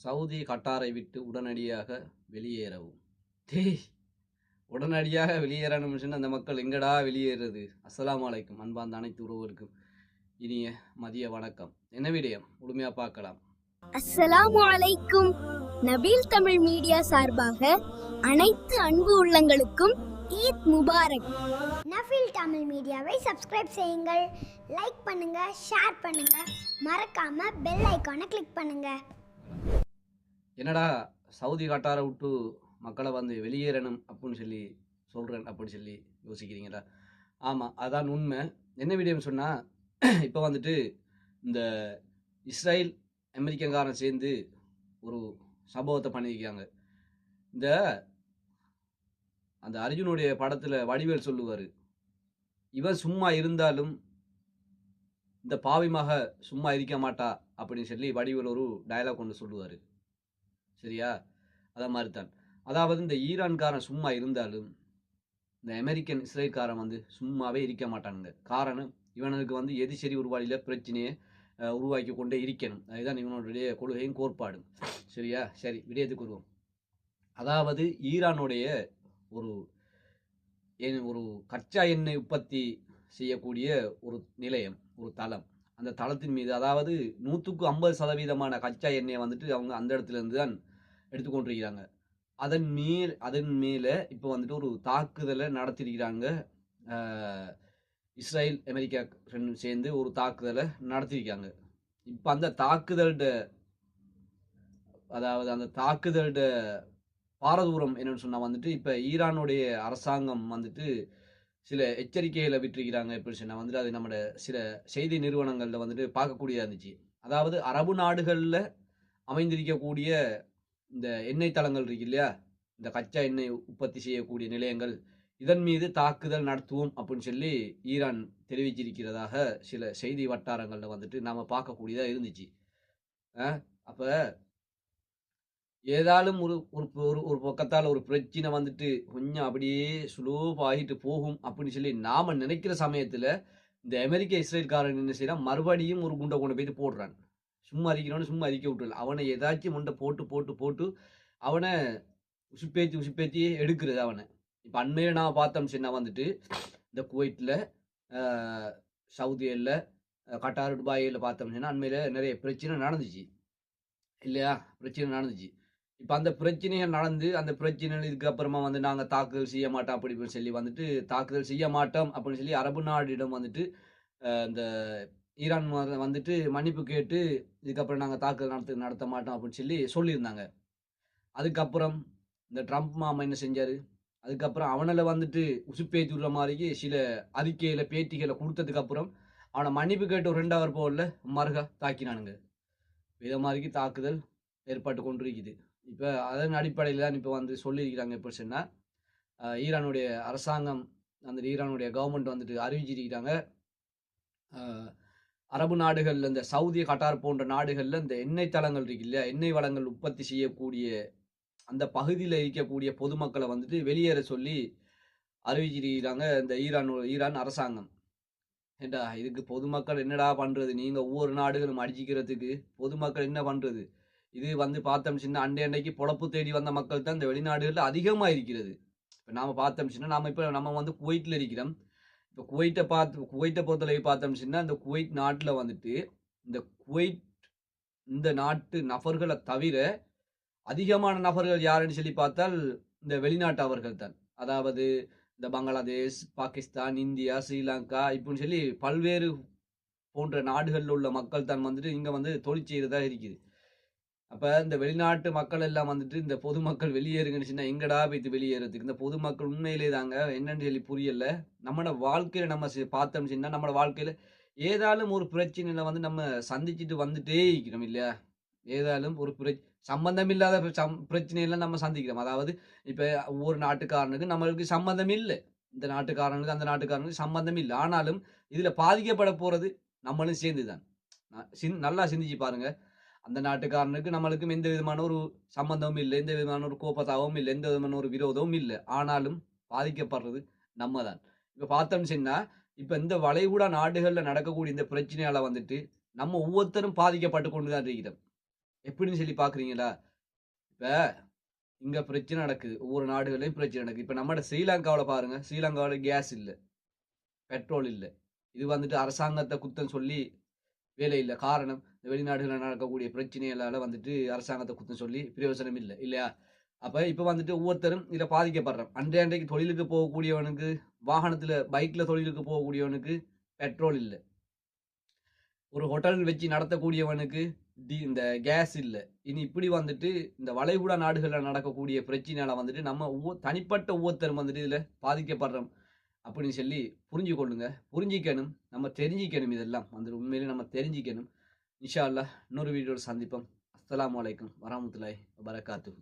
Saudi கட்டாரை விட்டு உடனடியாக வெளியேறவும். டேய், உடனடியாக வெளியேறணும்னு சொன்னா அந்த மக்கள் எங்கடா வெளியேறது? அஸ்ஸலாமு அலைக்கும் அன்பார்ந்த அனைத்து உறவுகளுக்கும் இனிய மதிய வணக்கம். என்ன விடயம் முழுமையா பார்க்கலாம். அஸ்ஸலாமு அலைக்கும். நபீல் தமிழ் மீடியா சார்பாக அனைத்து அன்பு உள்ளங்களுக்கும் ஈத் முபாரக். நபீல் தமிழ் மீடியாவை சப்ஸ்கிரைப் செய்யுங்கள், லைக் பண்ணுங்க, ஷேர் பண்ணுங்க, மறக்காம பெல் ஐகானை கிளிக் பண்ணுங்க. என்னடா சவுதி கட்டாரை விட்டு மக்களை வெளியேறணும் அப்படின்னு சொல்கிறேன் அப்படின்னு யோசிக்கிறீங்களா? ஆமாம், அதான் உண்மை. என்ன விடயம் சொன்னால், இப்போ இந்த இஸ்ரேல் அமெரிக்கங்காரன் சேர்ந்து ஒரு சம்பவத்தை பண்ணியிருக்காங்க. அந்த அர்ஜுனுடைய படத்தில் வடிவேல் சொல்லுவார், இவன் சும்மா இருந்தாலும் இந்த பாவிமாக சும்மா இருக்க மாட்டா அப்படின்னு வடிவேல் ஒரு டயலாக் ஒன்று சொல்லுவார். சரியா? அதை மாதிரி தான். அதாவது இந்த ஈரான்காரன் சும்மா இருந்தாலும் இந்த அமெரிக்கன் இஸ்ரேல்காரன் சும்மாவே இருக்க மாட்டானுங்க. காரணம், இவனுக்கு எது சரி ஒரு வழியில் பிரச்சனையை உருவாக்கி கொண்டே இருக்கணும். அதுதான் இவனுடைய கொள்கையும் கோட்பாடும். சரியா? சரி, விடயத்துக்கு வருவோம். அதாவது ஈரானுடைய ஒரு கச்சா எண்ணெய் உற்பத்தி செய்யக்கூடிய ஒரு நிலையம், ஒரு தளம். அந்த தளத்தின் மீது அதாவது 150% கச்சா எண்ணெயை அவங்க அந்த இடத்துல இருந்து தான் எடுத்துக்கொண்டிருக்கிறாங்க. அதன் மேலே இப்போ ஒரு தாக்குதலை நடத்திருக்கிறாங்க. இஸ்ரேல் அமெரிக்கா ரெண்டும் சேர்ந்து ஒரு தாக்குதலை நடத்திருக்காங்க. இப்போ அந்த தாக்குதலோட பாரதூரம் என்னன்னு சொன்னால் இப்போ ஈரானுடைய அரசாங்கம் சில எச்சரிக்கைகளை விட்டிருக்கிறாங்க. எப்படி சொன்னால் அது நம்மளோட சில செய்தி நிறுவனங்களில் பார்க்கக்கூடியதாக இருந்துச்சு. அதாவது அரபு நாடுகளில் அமைந்திருக்கக்கூடிய இந்த எண்ணெய் தளங்கள் இருக்கு இல்லையா, இந்த கச்சா எண்ணெய் உற்பத்தி செய்யக்கூடிய நிலையங்கள், இதன் மீது தாக்குதல் நடத்துவோம் அப்படின்னு ஈரான் தெரிவிச்சிருக்கிறதாக சில செய்தி வட்டாரங்களில் நாம் பார்க்கக்கூடியதாக இருந்துச்சு. அப்போ ஏதாலும் ஒரு பக்கத்தால் ஒரு பிரச்சனை கொஞ்சம் அப்படியே சுலோவாகிட்டு போகும் அப்படின்னு நாம் நினைக்கிற சமயத்தில் இந்த அமெரிக்க இஸ்ரேல்காரன் என்ன செய்யறான், மறுபடியும் ஒரு குண்டை கொண்டு போயிட்டு போடுறான். சும்மா அரிக்கிறவனு சும்மா அரிக்க விட்டுல, அவனை ஏதாச்சும் முண்டை போட்டு அவனை உசுப்பேத்தி எடுக்கிறது அவனை. இப்போ அண்மையில் நான் பார்த்தோம் சொன்னா இந்த குவைத்தில், சவுதியில், கட்டார், துபாயில் பார்த்தோம் சொன்னா அண்மையில் நிறைய பிரச்சனை நடந்துச்சு இல்லையா? பிரச்சனை நடந்துச்சு. இப்போ அந்த பிரச்சனைகள் நடந்து அந்த பிரச்சனைகள் இதுக்கப்புறமா நாங்கள் தாக்குதல் செய்ய மாட்டோம் அப்படி சொல்லி தாக்குதல் செய்ய மாட்டோம் அப்படின்னு அரபு நாடிடம் இந்த ஈரான் மன்னிப்பு கேட்டு இதுக்கப்புறம் நாங்கள் தாக்குதல் நடத்த மாட்டோம் அப்படின்னு சொல்லியிருந்தாங்க. அதுக்கப்புறம் இந்த ட்ரம்ப் மாமா என்ன செஞ்சார், அதுக்கப்புறம் அவனில் உசுப்பேத்தி உள்ள மாதிரி சில அறிக்கையில் பேட்டிகளை கொடுத்ததுக்கப்புறம் அவனை மன்னிப்பு கேட்டு ஒரு 2 hour போகல மறுகா தாக்கினானுங்க. இதை மாதிரிக்கு தாக்குதல் ஏற்பட்டு கொண்டிருக்குது. இப்போ அதன் அடிப்படையில் தான் இப்போ சொல்லியிருக்கிறாங்க. எப்படி சொன்னால், ஈரானுடைய அரசாங்கம் ஈரானுடைய கவர்மெண்ட் அறிவிச்சிருக்கிறாங்க, அரபு நாடுகளில் இந்த சவுதி, கட்டார் போன்ற நாடுகளில் இந்த எண்ணெய் தளங்கள் இருக்கு இல்லையா, எண்ணெய் வளங்கள் உற்பத்தி செய்யக்கூடிய அந்த பகுதியில் இருக்கக்கூடிய பொதுமக்களை வெளியேற சொல்லி அறிவிச்சிருக்கிறாங்க இந்த ஈரான் அரசாங்கம். ஏண்டா இதுக்கு பொதுமக்கள் என்னடா பண்ணுறது? நீங்கள் ஒவ்வொரு நாடுகளும் அடிச்சிக்கிறதுக்கு பொதுமக்கள் என்ன பண்ணுறது? இது பார்த்தோம் சின்ன அண்டைக்கு பொழப்பு தேடி வந்த மக்கள் தான் இந்த வெளிநாடுகளில் அதிகமாக இருக்கிறது. இப்போ நாம் பார்த்தோம் சின்ன நம்ம குவைட்டில் இருக்கிறோம். இப்போ குவைட்டை பொறுத்தளவு பார்த்தோம் சின்ன இந்த குவைட் நாட்டில் இந்த குவைட் இந்த நாட்டு நபர்களை தவிர அதிகமான நபர்கள் யாருன்னு பார்த்தால் இந்த வெளிநாட்டவர்கள் தான். அதாவது இந்த பங்களாதேஷ், பாகிஸ்தான், இந்தியா, ஸ்ரீலங்கா இப்படின்னு பல்வேறு போன்ற நாடுகளில் உள்ள மக்கள் தான் இங்கே தொழில் செய்கிறதா இருக்குது. அப்போ இந்த வெளிநாட்டு மக்கள் எல்லாம் இந்த பொதுமக்கள் வெளியேறுங்கன்னு சொன்னா எங்கடா போய்த்து வெளியேறதுக்கு? இந்த பொதுமக்கள் உண்மையிலே தாங்க என்னன்னு புரியல. நம்மளோட வாழ்க்கையில நம்ம பார்த்தோம் சொன்னா நம்மளோட வாழ்க்கையில ஏதாலும் ஒரு பிரச்சனையில நம்ம சந்திச்சுட்டு வந்துட்டே இருக்கிறோம் இல்லையா? ஏதாலும் ஒரு சம்பந்தம் இல்லாத பிரச்சனையெல்லாம் நம்ம சந்திக்கிறோம். அதாவது இப்போ ஒவ்வொரு நாட்டுக்காரனுக்கு நம்மளுக்கு சம்பந்தம் இல்லை, இந்த நாட்டுக்காரனுக்கு அந்த நாட்டுக்காரனுக்கு சம்பந்தம் இல்லை. ஆனாலும் இதுல பாதிக்கப்பட போறது நம்மளும் சேர்ந்துதான். நல்லா சிந்திச்சு பாருங்க. அந்த நாட்டுக்காரனுக்கு நம்மளுக்கும் எந்த விதமான ஒரு சம்பந்தமும் இல்லை, எந்த விதமான ஒரு கோபத்தாகவும் இல்லை, எந்த விதமான ஒரு விரோதமும் இல்லை. ஆனாலும் பாதிக்கப்படுறது நம்ம தான். இப்போ பார்த்தோம்னு சொன்னா, இப்போ இந்த வளைகுடா நாடுகளில் நடக்கக்கூடிய இந்த பிரச்சனையால நம்ம ஒவ்வொருத்தரும் பாதிக்கப்பட்டு கொண்டு தான் இருக்கிறோம். எப்படின்னு சொல்லி பார்க்குறீங்களா? இப்ப இங்க பிரச்சனை நடக்குது. ஒவ்வொரு நாடுகள்லயும் பிரச்சனை நடக்குது. இப்ப நம்மட ஸ்ரீலங்காவுல பாருங்க. ஸ்ரீலங்காவுல கேஸ் இல்ல, பெட்ரோல் இல்ல. இது வந்துட்டு அரசாங்கத்த குத்தம் சொல்லி வேலை இல்ல. காரணம், இந்த வெளிநாடுகள்ல நடக்கக்கூடிய பிரச்சனைகளால வந்துட்டு அரசாங்கத்த குத்தம் சொல்லி பிரயோஜனம் இல்ல. இல்லையா? அப்ப இப்ப வந்துட்டு ஒவ்வொருத்தரும் இதுல பாதிக்கப்படுறோம். அன்றைக்கு தொழிலுக்கு போகக்கூடியவனுக்கு, வாகனத்துல பைக்ல தொழிலுக்கு போகக்கூடியவனுக்கு பெட்ரோல் இல்ல. ஒரு ஹோட்டல் வச்சு நடத்தக்கூடியவனுக்கு இந்த கேஸ் இல்ல. இனி இப்படி வந்துட்டு இந்த வளைகுடா நாடுகள்ல நடக்கக்கூடிய பிரச்சனையால வந்துட்டு நம்ம தனிப்பட்ட ஒவ்வொருத்தரும் வந்துட்டு இதுல பாதிக்கப்படுறோம் அப்படின்னு சொல்லி புரிஞ்சு கொள்ளுங்க. புரிஞ்சிக்கணும். நம்ம தெரிஞ்சிக்கணும் இதெல்லாம். வந்துட்டு உண்மையிலே நம்ம தெரிஞ்சிக்கணும். இன்ஷா அல்லாஹ் இன்னொரு வீடியோல சந்திப்போம். அஸ்ஸலாமு அலைக்கும் வரஹ்மத்துல்லாஹி வபரகாத்துஹு.